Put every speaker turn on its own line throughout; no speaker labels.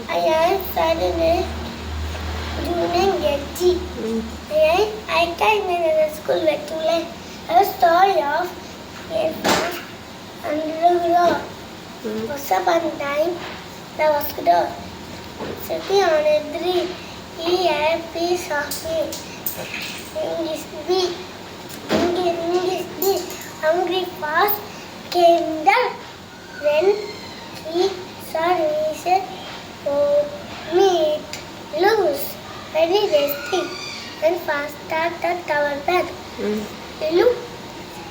Ayan, suddenly, Junen Getty. Ayan, I came in the school with a story of elephant and the was upon time, there was the sitting on a tree. He had a piece of meat. In this bee, hungry fast came down. When he saw me, said, "Oh, meat, loose, very tasty." And fast started our bed. Look,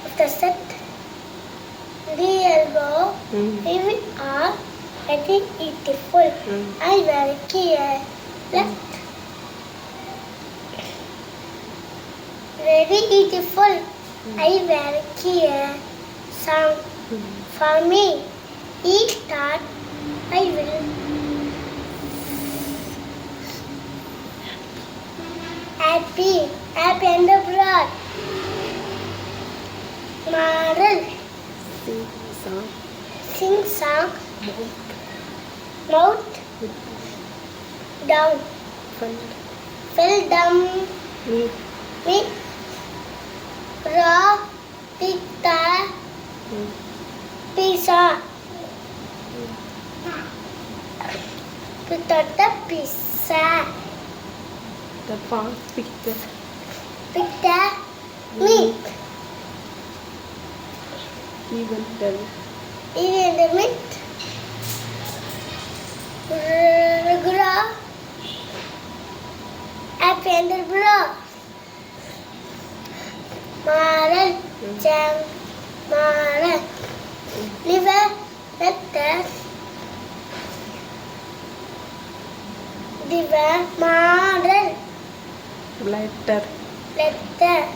after set, real go, we are very beautiful. I very careless. Very beautiful. I very care. Some for me. Each thought I will happy and the blood. Moral, sing song, mouth down, fill down, meat, raw, pizza, pizza, pizza, pizza,
The fast picture.
pizza, meat,
Even tell.
even the meat, raw, happy and the blood. Moral, jam, moral, liver, letter, liver, moral,
Letter.
letter.